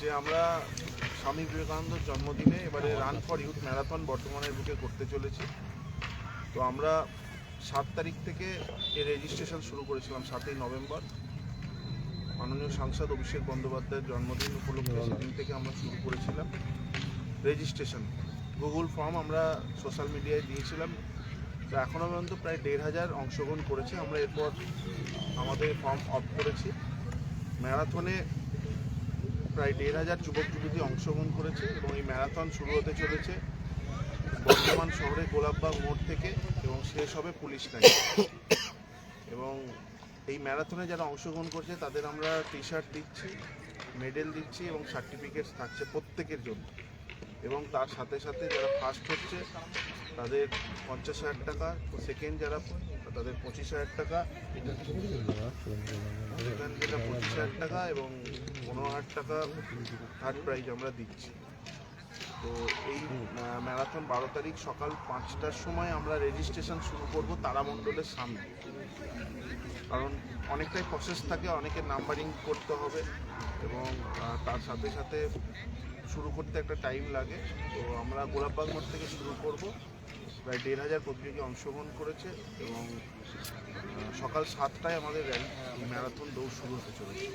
যে আমরা স্বামী বিবেকানন্দর জন্মদিনে এবারে রান ফর ইউথ ম্যারাথন বর্ধমানের বুকে করতে চলেছি। তো আমরা 7 তারিখ থেকে এর রেজিস্ট্রেশন শুরু করেছিলাম। 7ই নভেম্বর মাননীয় সাংসদ অভিষেক বন্দ্যোপাধ্যায়ের জন্মদিন উপলক্ষে সেদিন থেকে আমরা শুরু করেছিলাম রেজিস্ট্রেশন। গুগল ফর্ম আমরা সোশ্যাল মিডিয়ায় দিয়েছিলাম। তো এখনও পর্যন্ত প্রায় 1,500 অংশগ্রহণ করেছে। আমরা এরপর আমাদের ফর্ম অফ করেছি। ম্যারাথনে প্রায় 1,500 যুবক যুবতী অংশগ্রহণ করেছে এবং এই ম্যারাথন শুরু হতে চলেছে বর্ধমান শহরে গোলাপবাগ মোড় থেকে এবং শেষ হবে পুলিশ লাইন। এবং এই ম্যারাথনে যারা অংশগ্রহণ করছে তাদের আমরা টি শার্ট দিচ্ছি, মেডেল দিচ্ছি এবং সার্টিফিকেটস থাকছে প্রত্যেকের জন্য। এবং তার সাথে সাথে যারা ফার্স্ট হচ্ছে তাদের 50,000 টাকা, সেকেন্ড যারা তাদের 25,000 টাকা, যেটা 25,000 টাকা এবং 15,000 টাকা থার্ড প্রাইজ আমরা দিচ্ছি। তো এই ম্যারাথন 12 তারিখ সকাল 5টার সময় আমরা রেজিস্ট্রেশন শুরু করব তারামণ্ডলের সামনে। কারণ অনেকটাই প্রসেস থাকে, অনেকের নাম্বারিং করতে হবে এবং তার সাথে সাথে শুরু করতে একটা টাইম লাগে। তো আমরা গোলাপবাগ মোড় থেকে শুরু করব। প্রায় 1,500 প্রতিযোগী অংশগ্রহণ করেছে এবং সকাল 7টায় আমাদের ম্যারাথন দৌড় শুরু হতে চলেছে।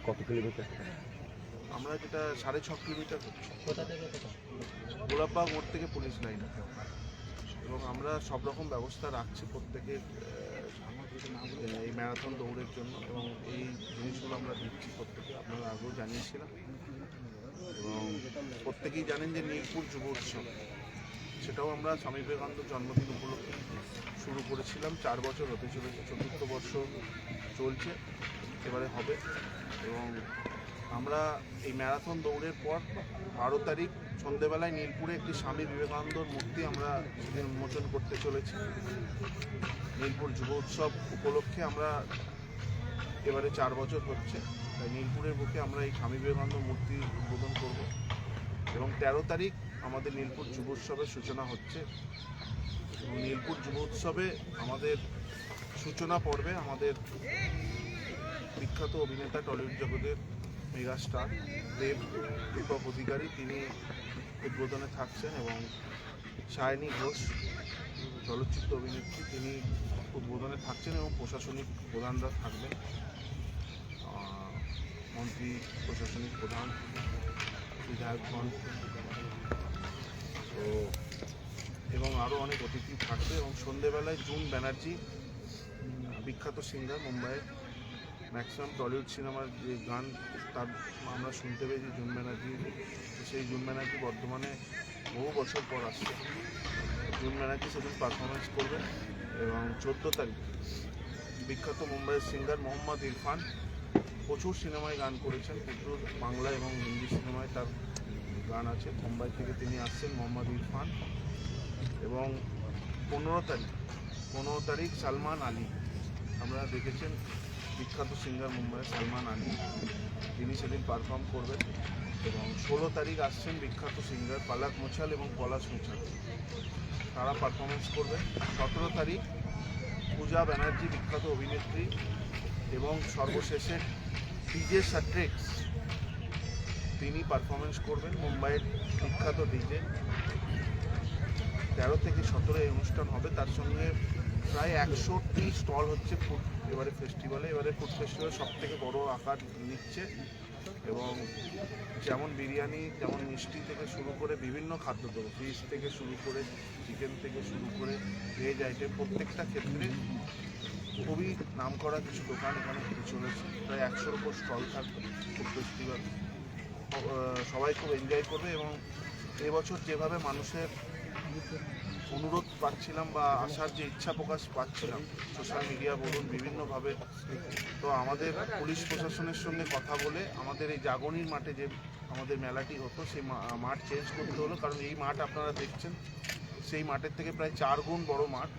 কত কিলোমিটার? আমরা যেটা 6.5 কিলোমিটার করছি, গোলাপবাগ মোড় থেকে পুলিশ লাইন। এবং আমরা সব রকম ব্যবস্থা রাখছি প্রত্যেকের এই ম্যারাথন দৌড়ের জন্য এবং এই জিনিসগুলো আমরা দিচ্ছি প্রত্যেকে। আপনারা আগেও জানিয়েছিলাম এবং প্রত্যেকেই জানেন যে নীলপুর যুব উৎসব, সেটাও আমরা স্বামী বিবেকানন্দ জন্মদিন উপলক্ষে শুরু করেছিলাম। 4 বছর হতে চলেছে, 4র্থ বর্ষ চলছে, এবারে হবে। এবং আমরা এই ম্যারাথন দৌড়ের পর 12 তারিখ সন্ধ্যেবেলায় নীলপুরে একটি স্বামী বিবেকানন্দর মূর্তি আমরা সেদিন উন্মোচন করতে চলেছি। নীলপুর যুব উৎসব উপলক্ষে আমরা এবারে 4 বছর হচ্ছে, তাই নীলপুরের বুকে আমরা এই স্বামী বিবেকানন্দ মূর্তি উদ্বোধন করব। এবং 13 তারিখ আমাদের নীলপুর যুব উৎসবের সূচনা হচ্ছে। এবং নীলপুর যুব উৎসবে আমাদের সূচনা পর্বে আমাদের বিখ্যাত অভিনেতা টলিউড জগতের মেগাস্টার দেব দীপক অধিকারী তিনি উদ্বোধনে থাকছেন এবং সায়নী ঘোষ চলচ্চিত্র অভিনেত্রী তিনি উদ্বোধনে থাকছেন এবং প্রশাসনিক প্রধানরা থাকবেন, মন্ত্রী, প্রশাসনিক প্রধান, বিধায়কগণ তো এবং আরও অনেক অতিথি থাকবে। এবং সন্ধ্যেবেলায় জুন ব্যানার্জি বিখ্যাত সিঙ্গার, মুম্বাইয়ের ম্যাক্সিমাম টলিউড সিনেমার যে গান তার আমরা শুনতে পেয়েছি জুন ব্যানার্জি। সেই জুন ব্যানার্জি বর্ধমানে বহু বছর পর আসছে। জুন ব্যানার্জি সেদিন পারফরমেন্স করবে। এবং 14 তারিখ বিখ্যাত মুম্বাইয়ের সিঙ্গার মোহাম্মদ ইরফান প্রচুর সিনেমায় গান করেছেন, প্রচুর বাংলা এবং হিন্দি সিনেমায় তার গান আছে। মুম্বাই থেকে তিনি আসছেন মোহাম্মদ ইরফান। এবং 15 তারিখ সালমান আলী, আমরা দেখেছেন বিখ্যাত সিঙ্গার মুম্বাইয়ের সালমান আলী, তিনি সেদিন পারফর্ম করবেন। এবং 16 তারিখ আসছেন বিখ্যাত সিঙ্গার পালাক মোছাল এবং পলাশ মোছাল, তারা পারফরমেন্স করবেন। 17 তারিখ পূজা ব্যানার্জি বিখ্যাত অভিনেত্রী এবং সর্বশেষে ডিজে সাট্রেক্স তিনি পারফরমেন্স করবেন, মুম্বাইয়ের বিখ্যাত ডিজে। 13 থেকে 17 এই অনুষ্ঠান হবে। তার সঙ্গে প্রায় 100টি স্টল হচ্ছে ফুড এবারে ফেস্টিভ্যালে। এবারে ফুড ফেস্টিভ্যাল সব থেকে বড় আকার নিচ্ছে এবং যেমন বিরিয়ানি, যেমন মিষ্টি থেকে শুরু করে বিভিন্ন খাদ্যদ্রব্য, ফিশ থেকে শুরু করে চিকেন থেকে শুরু করে ভেজ আইটেম, প্রত্যেকটা ক্ষেত্রে খুবই নামকরা কিছু দোকান এখানে হতে চলেছে। প্রায় 100-র উপর স্টল থাকবে ফুড ফেস্টিভ্যাল। সবাই খুব এনজয় করবে। এবং এবছর যেভাবে মানুষের অনুরোধ পাচ্ছিলাম বা আসার যে ইচ্ছা প্রকাশ পাচ্ছিলাম সোশ্যাল মিডিয়া বলুন বিভিন্নভাবে, তো আমাদের পুলিশ প্রশাসনের সঙ্গে কথা বলে আমাদের এই জাগরণীর মাঠে যে আমাদের মেলাটি হতো সেই মাঠ চেঞ্জ করতে হলো। কারণ এই মাঠ আপনারা দেখছেন সেই মাঠের থেকে প্রায় 4 গুণ বড় মাঠ।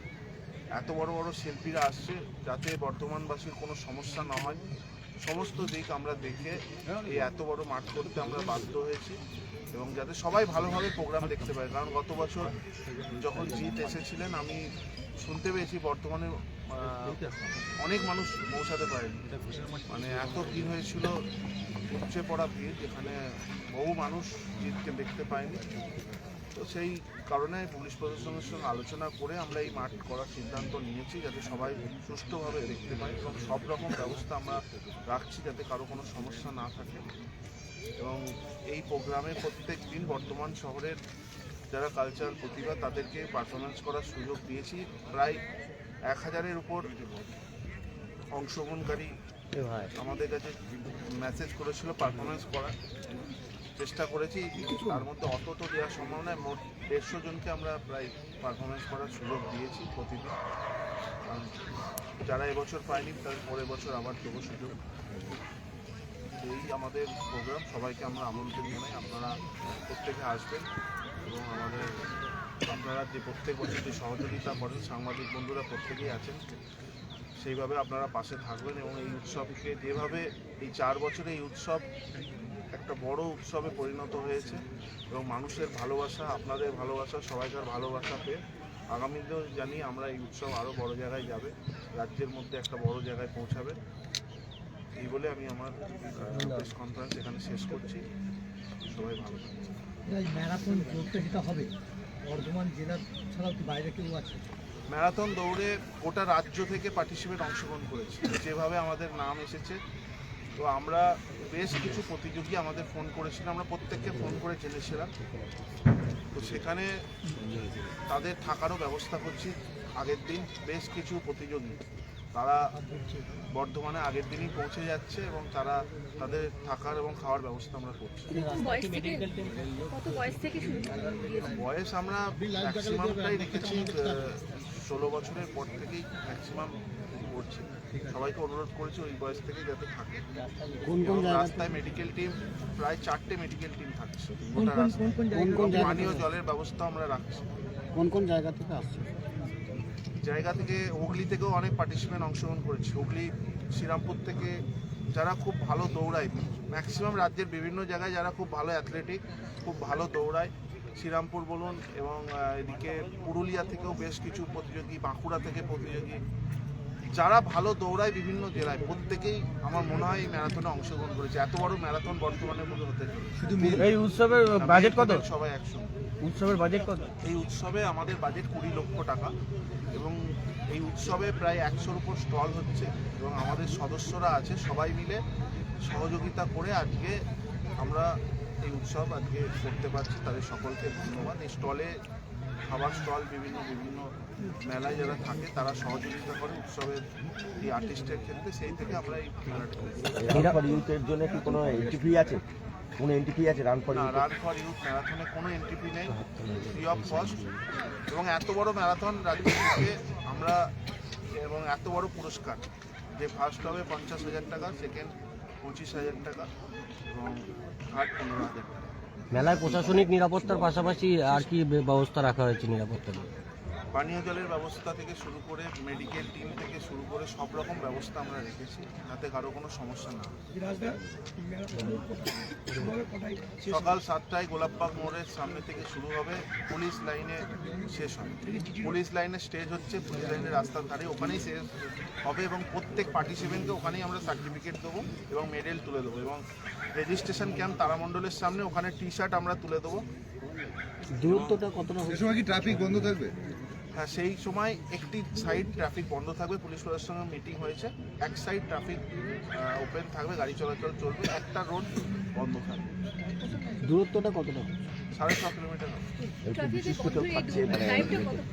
এত বড় বড় শিল্পীরা আসছে যাতে বর্ধমানবাসীর কোনো সমস্যা না হয়, সমস্ত দিক আমরা দেখে এই এত বড় মাঠ করতে আমরা বাধ্য হয়েছি এবং যাতে সবাই ভালোভাবে প্রোগ্রাম দেখতে পায়। কারণ গত বছর যখন জিৎ এসেছিলেন আমি শুনতে পেয়েছি বর্তমানে অনেক মানুষ পৌঁছাতে পারেনি, মানে এত ভিড় হয়েছিল, উপচে পড়া ভিড়, যেখানে বহু মানুষ ঈদকে দেখতে পায়নি। তো সেই কারণে পুলিশ প্রশাসনের সঙ্গে আলোচনা করে আমরা এই মাঠ করার সিদ্ধান্ত নিয়েছি, যাতে সবাই সুষ্ঠুভাবে দেখতে পায় এবং সব রকম ব্যবস্থা আমরা রাখছি যাতে কারো কোনো সমস্যা না থাকে। এবং এই প্রোগ্রামে প্রত্যেক দিন বর্ধমান শহরের যারা কালচারাল প্রতিভা তাদেরকে পারফরমেন্স করার সুযোগ দিয়েছি। প্রায় 1000-এর উপর অংশগ্রহণকারী আমাদের কাছে মেসেজ করেছিল পারফরমেন্স করার, চেষ্টা করেছি। তার মধ্যে অত তো দেওয়ার সম্ভব নয়, মোট 150 জনকে আমরা প্রায় পারফরমেন্স করার সুযোগ দিয়েছি প্রতিদিন। যারা এবছর পায়নি তাদের পরের বছর আবার দেবো সুযোগ। এই আমাদের প্রোগ্রাম, সবাইকে আমরা আমন্ত্রণ জানাই, আপনারা প্রত্যেকে আসবেন এবং আপনারা যে প্রত্যেক বছর যে সহযোগিতা করেন, সাংবাদিক বন্ধুরা প্রত্যেকেই আছেন, সেইভাবে আপনারা পাশে থাকবেন এবং এই উৎসবকে যেভাবে এই 4 বছরে এই উৎসব একটা বড় উৎসবে পরিণত হয়েছে এবং মানুষের ভালোবাসা, আপনাদের ভালোবাসা, সবাইকার ভালোবাসা পেয়ে আগামী দিনেও জানি আমরা এই উৎসব আরও বড় জায়গায় যাবে, রাজ্যের মধ্যে একটা বড় জায়গায় পৌঁছাবে। এই বলে আমি আমার প্রেস কনফারেন্স এখানে শেষ করছি। সবাই ভালো থাকছে। ম্যারাথন প্রতিযোগিতা হবে বর্ধমান জেলা ছাড়াও কি বাইরে কেউ আছে? ম্যারাথন দৌড়ে গোটা রাজ্য থেকে পার্টিসিপেট অংশগ্রহণ করেছে, যেভাবে আমাদের নাম এসেছে। তো আমরা বেশ কিছু প্রতিযোগী আমাদের ফোন করেছিলাম, আমরা প্রত্যেককে ফোন করে জেনেছিলাম। তো সেখানে তাদের থাকারও ব্যবস্থা করছি। আগের দিন বেশ কিছু প্রতিযোগী তারা বর্ধমানে আগের দিনই পৌঁছে যাচ্ছে এবং তারা তাদের থাকার এবং খাওয়ার ব্যবস্থা আমরা করছি। বয়স আমরা ম্যাক্সিমামটাই রেখেছি 16 বছরের পর থেকেই ম্যাক্সিমাম করছি। সবাইকে অনুরোধ করেছি ওই বয়স থেকে যাতে থাকে। রাস্তায় মেডিকেল টিম, প্রায় 4টে মেডিকেল টিম থাকছে, পানীয় জলের ব্যবস্থা আমরা রাখছি। কোন কোন জায়গা থেকে আসছে? জায়গা থেকে হুগলি থেকেও অনেক পার্টিসিপেন্ট অংশগ্রহণ করেছে। হুগলি, শ্রীরামপুর থেকে যারা খুব ভালো দৌড়ায়, ম্যাক্সিমাম রাজ্যের বিভিন্ন জায়গায় যারা খুব ভালো অ্যাথলেটিক, খুব ভালো দৌড়ায়, শ্রীরামপুর বলুন, এবং এদিকে পুরুলিয়া থেকেও বেশ কিছু প্রতিযোগী, বাঁকুড়া থেকে প্রতিযোগী, যারা ভালো দৌড়ায় বিভিন্ন জেলায়, প্রত্যেকেই আমার মনে হয় এই ম্যারাথনে অংশগ্রহণ করেছে। এত বড় ম্যারাথন বর্তমানের মধ্যে হতে চলেছে। এই উৎসবের বাজেট কত? সবাই একসঙ্গে। উৎসবের বাজেট কত? এই উৎসবে আমাদের বাজেট 20 লক্ষ টাকা এবং এই উৎসবে প্রায় 100-র উপর স্টল হচ্ছে এবং আমাদের সদস্যরা আছে, সবাই মিলে সহযোগিতা করে আজকে আমরা এই উৎসব আজকে করতে পারছি। তাদের সকলকে ধন্যবাদ। এই স্টলে খাবার স্টল, বিভিন্ন মেলায় যারা থাকে তারা সহযোগিতা করে উৎসবের এই আর্টিস্টের ক্ষেত্রে, সেই থেকে আমরা এই মেলাটা করি। ইউথের জন্য কি কোনো এন্ট্রি ফি আছে? কোনো এন্ট্রি ফি আছে run for youth? Run for youth ম্যারাথনে কোনো এন্ট্রি ফি নেই, ফ্রি অফ কস্ট। এবং এত বড় ম্যারাথন রাজ্য থেকে আমরা, এবং এত বড় পুরস্কার, যে ফার্স্ট হবে 50,000 টাকা, সেকেন্ড 25,000 টাকা এবং থার্ড 15,000 টাকা। মেলায় প্রশাসনিক নিরাপত্তার পাশাপাশি আর কি ব্যবস্থা রাখা হয়েছে নিরাপত্তা? পানীয় জলের ব্যবস্থা থেকে শুরু করে মেডিকেল টিম থেকে শুরু করে সব রকম ব্যবস্থা আমরা রেখেছি, যাতে কারো কোনো সমস্যা না হয়। সকাল 7টায় গোলাপবাগ মোড়ের সামনে থেকে শুরু হবে, পুলিশ লাইনে শেষ হবে। পুলিশ লাইনে স্টেজ হচ্ছে, পুলিশ লাইনের রাস্তার ধারে, ওখানেই শেষ হবে এবং প্রত্যেক পার্টিসিপেন্টকে ওখানেই আমরা সার্টিফিকেট দেবো এবং মেডেল তুলে দেবো। এবং রেজিস্ট্রেশন ক্যাম্প তারামণ্ডলের সামনে, ওখানে টি-শার্ট আমরা তুলে দেবো। দূরত্বটা কতটা? সে সময় কি ট্রাফিক বন্ধ থাকবে? হ্যাঁ, সেই সময় একটি সাইড ট্রাফিক বন্ধ থাকবে, পুলিশ প্রশাসনের সঙ্গে মিটিং হয়েছে। এক সাইড ট্রাফিক ওপেন থাকবে, গাড়ি চলাচল চলবে, একটা রোড বন্ধ থাকবে। দূরত্বটা কতটা? 6.5 কিলোমিটার হবে।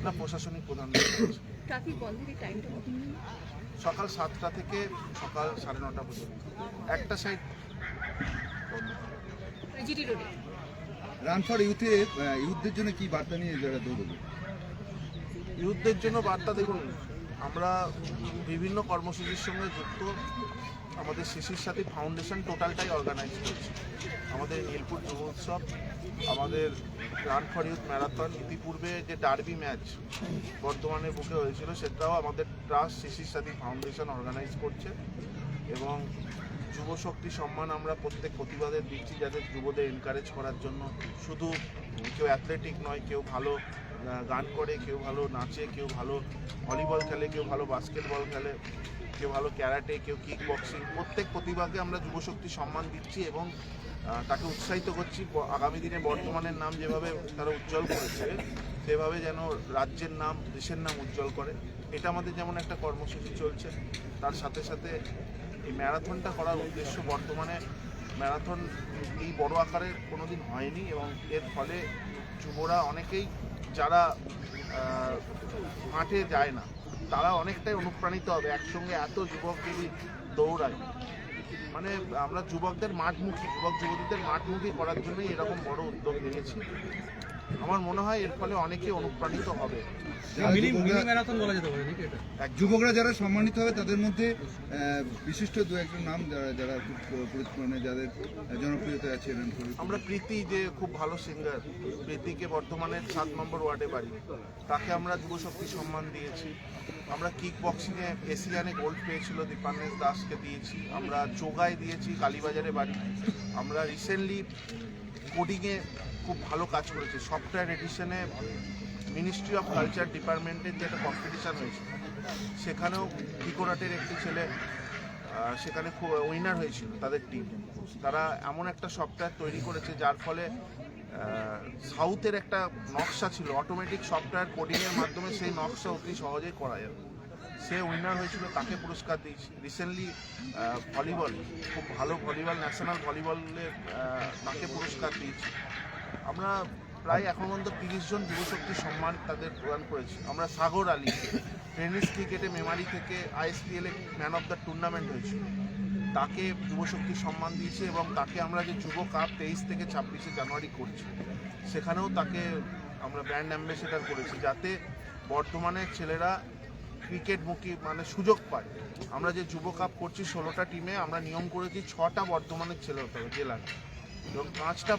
না, প্রশাসনিক প্রধান সকাল 7টা থেকে সকাল 9:30 পর্যন্ত একটা সাইড বন্ধ থাকবে। রান ফর ইউথে ইউথদের জন্য কি বার্তা নিয়ে যারা দৌড়বে? ইউথদের জন্য বার্তা, দেখুন, আমরা বিভিন্ন কর্মসূচির সঙ্গে যুক্ত। আমাদের শিশির সাথী ফাউন্ডেশন টোটালটাই অর্গানাইজ করছে। আমাদের নীলপুর যুব উৎসব, আমাদের রান ফর ইউথ ম্যারাথন, ইতিপূর্বে যে ডার্বি ম্যাচ বর্ধমানের বুকে হয়েছিল, সেটাও আমাদের ট্রাস্ট শিশির সাথী ফাউন্ডেশন অর্গানাইজ করছে। এবং যুব শক্তি সম্মান আমরা প্রত্যেক প্রতিবাদের দিচ্ছি, যাদের যুবদের এনকারেজ করার জন্য। শুধু কেউ অ্যাথলেটিক নয়, কেউ ভালো গান করে, কেউ ভালো নাচে, কেউ ভালো ভলিবল খেলে, কেউ ভালো বাস্কেটবল খেলে, কেউ ভালো ক্যারাটে, কেউ কিক বক্সিং। প্রত্যেক প্রতিভাকে আমরা যুবশক্তি সম্মান দিচ্ছি এবং তাকে উৎসাহিত করছি। আগামী দিনে বর্তমানের নাম যেভাবে তারা উজ্জ্বল করেছে, সেভাবে যেন রাজ্যের নাম, দেশের নাম উজ্জ্বল করে। এটা আমাদের যেমন একটা কর্মসূচি চলছে, তার সাথে সাথে এই ম্যারাথনটা করার উদ্দেশ্য, বর্তমানে ম্যারাথন এই বড় আকারের কোনোদিন হয়নি এবং এর ফলে যুবরা অনেকেই যারা মাঠে যায় না, তারা অনেকটাই অনুপ্রাণিত হবে। একসঙ্গে এত যুবক যদি দৌড়ায়, মানে আমরা যুবকদের মাঠমুখী, যুবক যুবতীদের মাঠমুখী করার জন্যই এরকম বড় উদ্যোগ নিয়েছি। আমার মনে হয় এর ফলে অনেকে অনুপ্রাণিত হবে। যুবকরা যারা সম্মানিত হবে তাদের মধ্যে বিশিষ্ট দু একজন নাম যারা মানে যাদের জনপ্রিয়তা আছে। আমরা প্রীতি, যে খুব ভালো সিঙ্গার, প্রীতিকে বর্তমানে 7 নম্বর ওয়ার্ডে বাড়ি, তাকে আমরা যুবশক্তি সম্মান দিয়েছি। আমরা কিক বক্সিংয়ে এশিয়ানে গোল্ড পেয়েছিল দীপান্বেশ দাসকে দিয়েছি। আমরা যোগায় দিয়েছি, কালীবাজারে বাড়ি। আমরা রিসেন্টলি কোডিংয়ে খুব ভালো কাজ করেছি। সফটওয়্যার এডিশনে মিনিস্ট্রি অফ কালচার ডিপার্টমেন্টের যে একটা কম্পিটিশান হয়েছিল, সেখানেও টিকোরাটের একটি ছেলে সেখানে খুব উইনার হয়েছিল। তাদের টিম, তারা এমন একটা সফটওয়্যার তৈরি করেছে যার ফলে সাউথের একটা নকশা ছিল, অটোমেটিক সফটওয়্যার কোডিংয়ের মাধ্যমে সেই নকশা অতি সহজেই করা যাবে। সে উইনার হয়েছিল, তাকে পুরস্কার দিয়েছি। রিসেন্টলি ভলিবল, খুব ভালো ভলিবল, ন্যাশনাল ভলিবলে তাকে পুরস্কার দিয়েছি। আমরা প্রায় এখন পর্যন্ত 30 জন যুবশক্তি সম্মান তাদের প্রদান করেছি। আমরা সাগর আলী, টেনিস ক্রিকেটে মেমারি থেকে ISPL a man of the tournament হয়েছিল, তাকে যুবশক্তি সম্মান দিয়েছে এবং তাকে আমরা যে যুব কাপ 23 থেকে 26শে জানুয়ারি করছি, সেখানেও তাকে আমরা ব্র্যান্ড অ্যাম্বাসেডর করেছি, যাতে বর্তমানে ছেলেরা ক্রিকেটমুখী মানে সুযোগ পায়। আমরা যে যুব কাপ করছি 16টা টিমে, আমরা নিয়ম করেছি 6টা বর্ধমানের ছেলে হতে হবে জেলার এবং 5টা